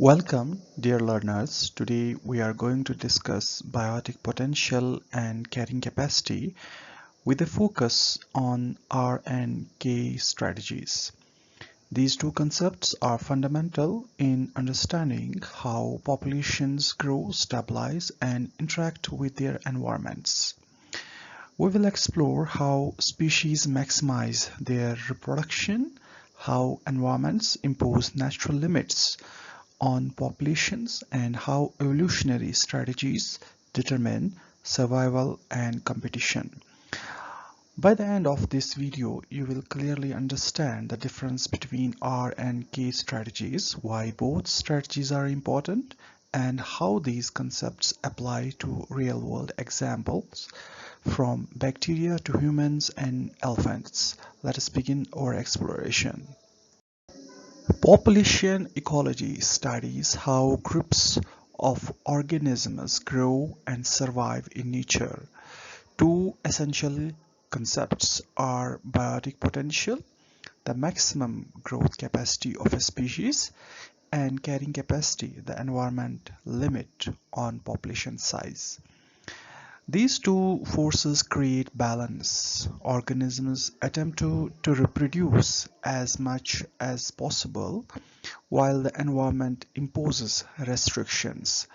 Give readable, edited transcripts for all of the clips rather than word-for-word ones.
Welcome, dear learners. Today we are going to discuss biotic potential and carrying capacity with a focus on R and K strategies. These two concepts are fundamental in understanding how populations grow, stabilize, and interact with their environments. We will explore how species maximize their reproduction, how environments impose natural limits on populations, and how evolutionary strategies determine survival and competition. By the end of this video, you will clearly understand the difference between R and K strategies, why both strategies are important, and how these concepts apply to real-world examples from bacteria to humans and elephants. Let us begin our exploration. Population ecology studies how groups of organisms grow and survive in nature. Two essential concepts are biotic potential, the maximum growth capacity of a species, and carrying capacity, the environment limit on population size. These two forces create balance. Organisms attempt to reproduce as much as possible while the environment imposes restrictions.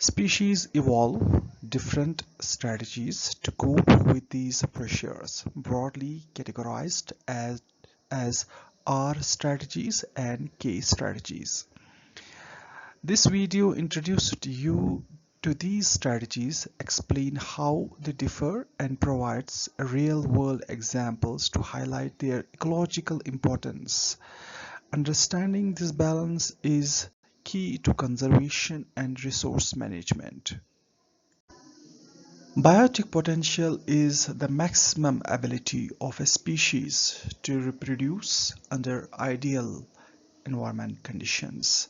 Species evolve different strategies to cope with these pressures, broadly categorized as R strategies and K strategies. This video introduced you to these strategies, explain how they differ, and provides real-world examples to highlight their ecological importance. Understanding this balance is key to conservation and resource management. Biotic potential is the maximum ability of a species to reproduce under ideal environment conditions.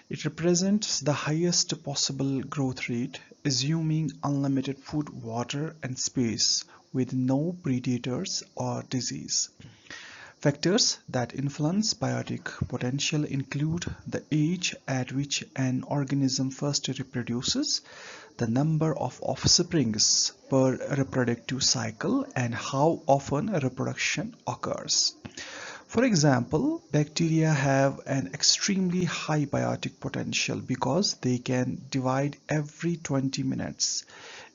It represents the highest possible growth rate, assuming unlimited food, water, and space with no predators or disease. Factors that influence biotic potential include the age at which an organism first reproduces, the number of offsprings per reproductive cycle, and how often reproduction occurs. For example, bacteria have an extremely high biotic potential because they can divide every 20 minutes,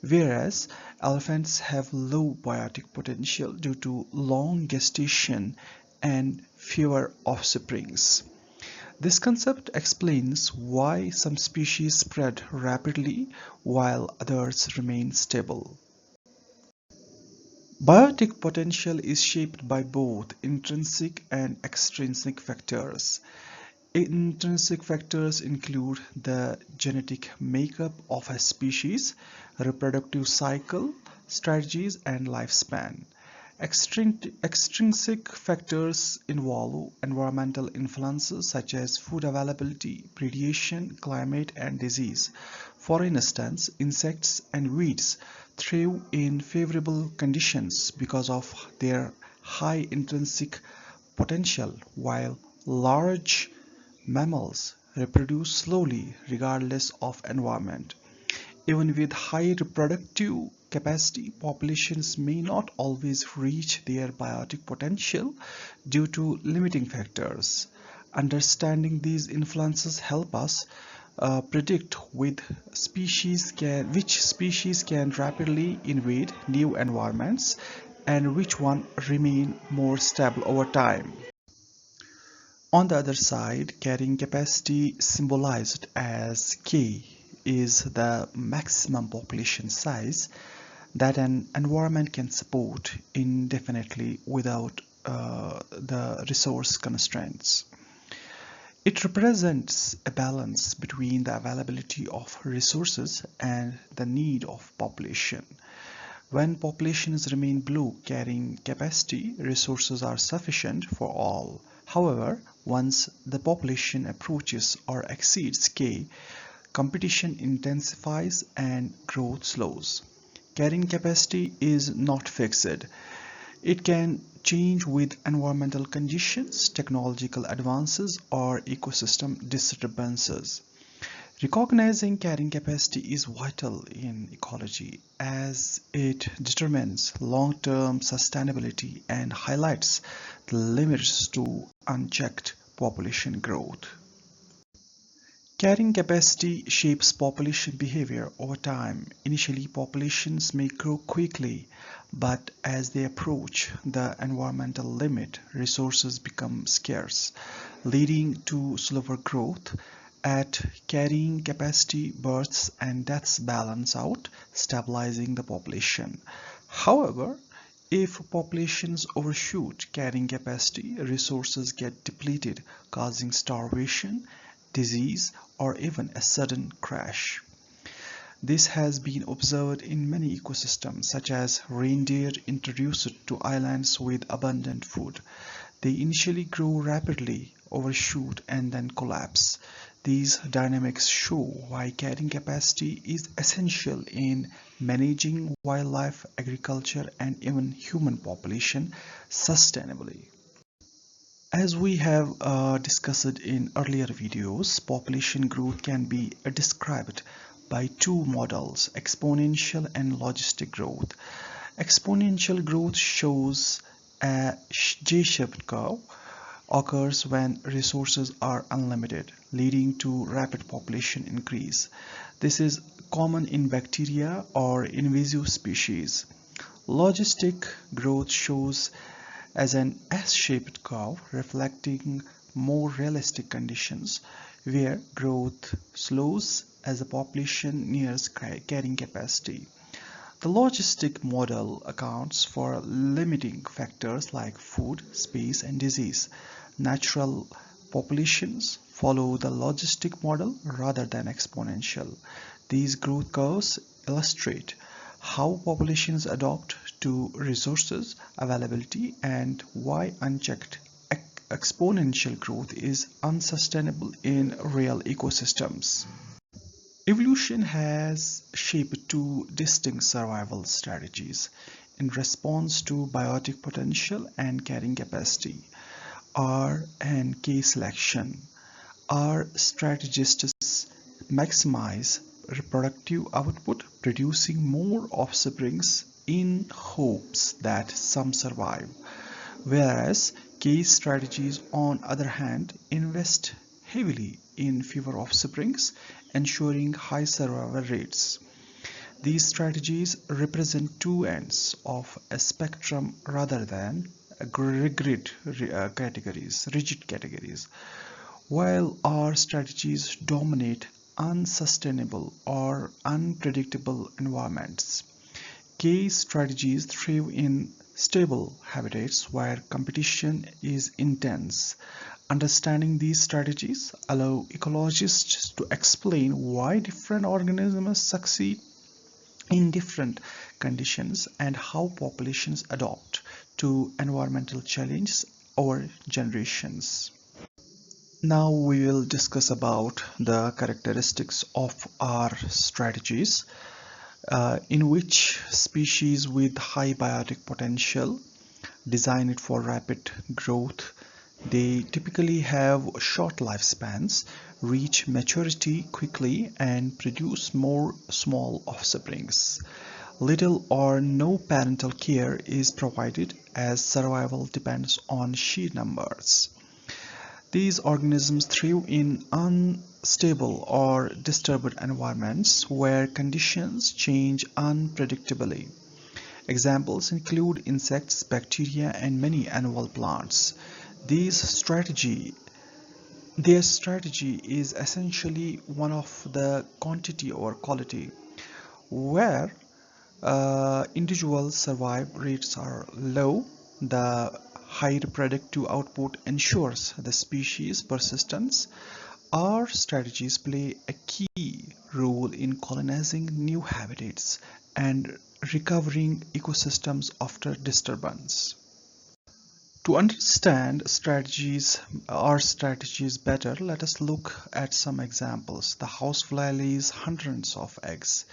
whereas elephants have low biotic potential due to long gestation and fewer offsprings. This concept explains why some species spread rapidly while others remain stable. Biotic potential is shaped by both intrinsic and extrinsic factors. Intrinsic factors include the genetic makeup of a species, reproductive cycle, strategies, and lifespan. Extrinsic factors involve environmental influences such as food availability, predation, climate, and disease. For instance, insects and weeds thrive in favorable conditions because of their high intrinsic potential, while large mammals reproduce slowly regardless of environment. Even with high reproductive capacity, populations may not always reach their biotic potential due to limiting factors. Understanding these influences help us predict which species can rapidly invade new environments and which one remain more stable over time. On the other side, carrying capacity, symbolized as K, is the maximum population size that an environment can support indefinitely without the resource constraints. It represents a balance between the availability of resources and the need of population. When populations remain below carrying capacity, resources are sufficient for all. However, once the population approaches or exceeds K, competition intensifies and growth slows. Carrying capacity is not fixed. It can change with environmental conditions, technological advances, or ecosystem disturbances. Recognizing carrying capacity is vital in ecology as it determines long-term sustainability and highlights the limits to unchecked population growth. Carrying capacity shapes population behavior over time. Initially, populations may grow quickly, but as they approach the environmental limit, resources become scarce, leading to slower growth. At carrying capacity, births and deaths balance out, stabilizing the population. However, if populations overshoot carrying capacity, resources get depleted, causing starvation, disease, or even a sudden crash. This has been observed in many ecosystems, such as reindeer introduced to islands with abundant food. They initially grow rapidly, overshoot, and then collapse. These dynamics show why carrying capacity is essential in managing wildlife, agriculture, and even human population sustainably. As we have discussed in earlier videos, population growth can be described by two models, exponential and logistic growth. Exponential growth shows a J-shaped curve occurs when resources are unlimited, leading to rapid population increase. This is common in bacteria or invasive species. Logistic growth shows as an S-shaped curve reflecting more realistic conditions where growth slows as the population nears carrying capacity. The logistic model accounts for limiting factors like food, space, and disease. Natural populations follow the logistic model rather than exponential. These growth curves illustrate how populations adapt to resources availability and why unchecked exponential growth is unsustainable in real ecosystems. Evolution has shaped two distinct survival strategies in response to biotic potential and carrying capacity. R and K selection. R strategists maximize reproductive output, producing more offsprings in hopes that some survive, whereas case strategies, on other hand, invest heavily in fewer offsprings, ensuring high survival rates. These strategies represent two ends of a spectrum rather than rigid categories. While our strategies dominate unsustainable or unpredictable environments, key strategies thrive in stable habitats where competition is intense. Understanding these strategies allow ecologists to explain why different organisms succeed in different conditions and how populations adapt to environmental challenges over generations. Now we will discuss about the characteristics of our strategies, in which species with high biotic potential designed for rapid growth. They typically have short lifespans, reach maturity quickly, and produce more small offsprings. Little or no parental care is provided as survival depends on sheer numbers. These organisms thrive in unstable or disturbed environments where conditions change unpredictably. Examples include insects, bacteria, and many annual plants. These strategy Their strategy is essentially one of the quantity over quality, where individual survival rates are low. The high reproductive output ensures the species persistence. Our strategies play a key role in colonizing new habitats and recovering ecosystems after disturbance. To understand our strategies better, let us look at some examples. The housefly lays hundreds of eggs.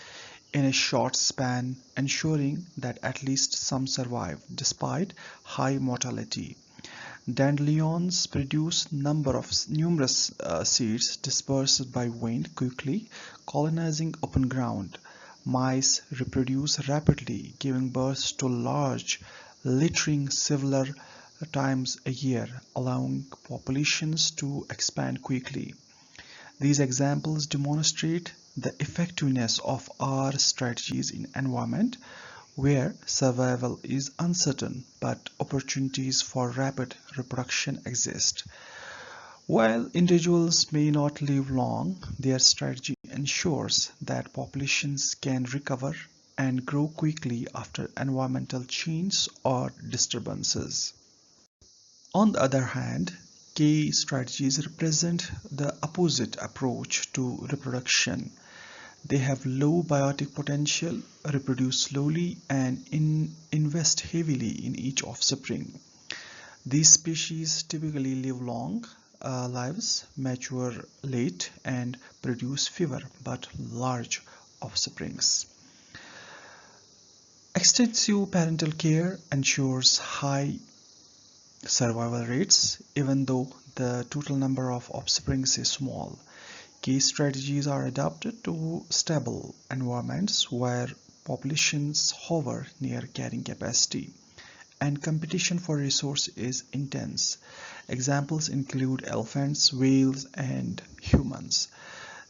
in a short span, ensuring that at least some survive despite high mortality. Dandelions produce numerous seeds dispersed by wind quickly, colonizing open ground. Mice reproduce rapidly, giving birth to large, littering several times a year, allowing populations to expand quickly. These examples demonstrate the effectiveness of our strategies in environment where survival is uncertain but opportunities for rapid reproduction exist. While individuals may not live long, their strategy ensures that populations can recover and grow quickly after environmental change or disturbances. On the other hand, K strategies represent the opposite approach to reproduction. They have low biotic potential, reproduce slowly, and invest heavily in each offspring. These species typically live long lives, mature late, and produce fewer but large offsprings. Extensive parental care ensures high survival rates, even though the total number of offsprings is small. Key strategies are adapted to stable environments where populations hover near carrying capacity and competition for resource is intense. Examples include elephants, whales, and humans.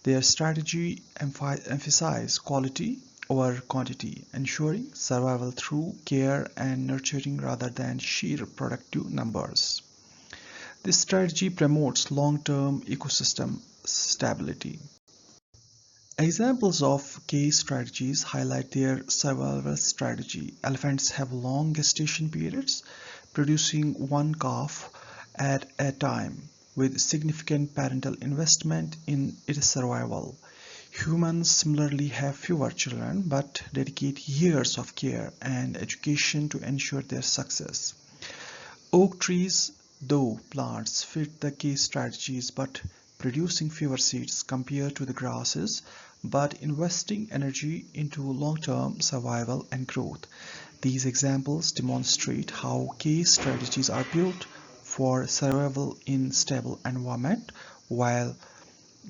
Their strategy emphasizes quality over quantity, ensuring survival through care and nurturing rather than sheer productive numbers. This strategy promotes long-term ecosystem stability. Examples of case strategies highlight their survival strategy. Elephants have long gestation periods, producing one calf at a time, with significant parental investment in its survival. Humans similarly have fewer children but dedicate years of care and education to ensure their success. Oak trees, though plants, fit the case strategies but producing fewer seeds compared to the grasses, but investing energy into long-term survival and growth. These examples demonstrate how case strategies are built for survival in stable environment, while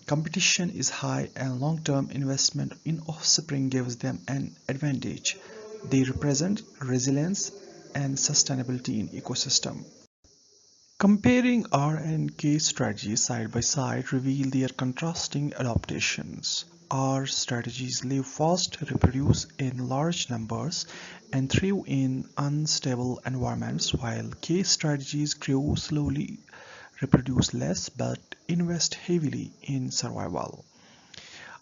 competition is high and long-term investment in offspring gives them an advantage. They represent resilience and sustainability in ecosystem. Comparing R and K strategies side by side reveal their contrasting adaptations. R strategies live fast, reproduce in large numbers, and thrive in unstable environments, while K strategies grow slowly, reproduce less, but invest heavily in survival.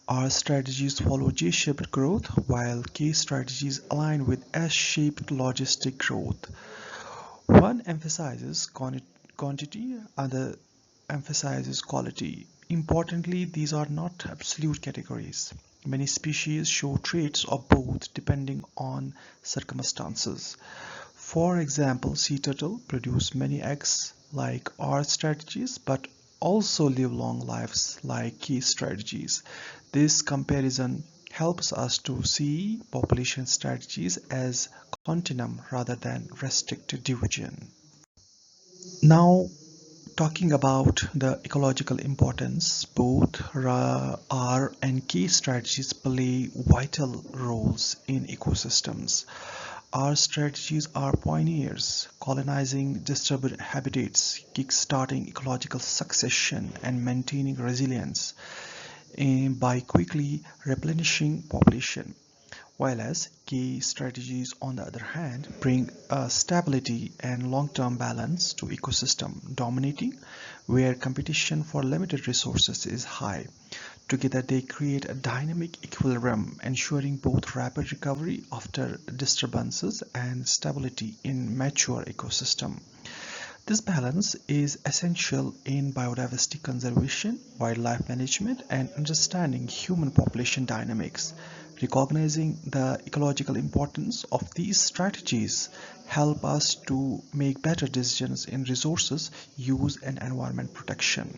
R strategies follow J-shaped growth, while K strategies align with S-shaped logistic growth. One emphasizes quantity, other emphasizes quality. Importantly, these are not absolute categories. Many species show traits of both depending on circumstances. For example, sea turtle produce many eggs like R strategies, but also live long lives like key strategies. This comparison helps us to see population strategies as continuum rather than restricted division. Now, talking about the ecological importance, both R and K strategies play vital roles in ecosystems. R strategies are pioneers, colonizing disturbed habitats, kickstarting ecological succession, and maintaining resilience by quickly replenishing population. While as key strategies, on the other hand, bring stability and long-term balance to ecosystem dominating where competition for limited resources is high. Together they create a dynamic equilibrium ensuring both rapid recovery after disturbances and stability in mature ecosystem. This balance is essential in biodiversity conservation, wildlife management, and understanding human population dynamics. Recognizing the ecological importance of these strategies help us to make better decisions in resources use and environment protection.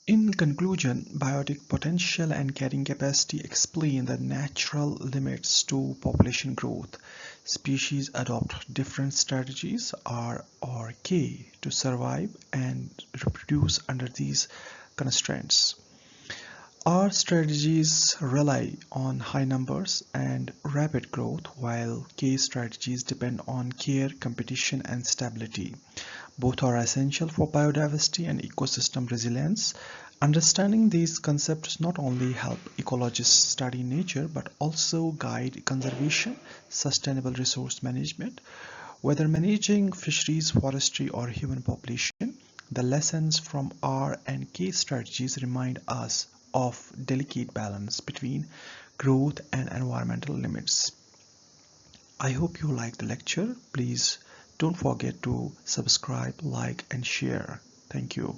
In conclusion, biotic potential and carrying capacity explain the natural limits to population growth. Species adopt different strategies R or K to survive and reproduce under these constraints. Our strategies rely on high numbers and rapid growth, while K strategies depend on care, competition, and stability. Both are essential for biodiversity and ecosystem resilience. Understanding these concepts not only help ecologists study nature but also guide conservation, sustainable resource management. Whether managing fisheries, forestry, or human population, the lessons from R and K strategies remind us of delicate balance between growth and environmental limits. I hope you liked the lecture. Please don't forget to subscribe, like, and share. Thank you.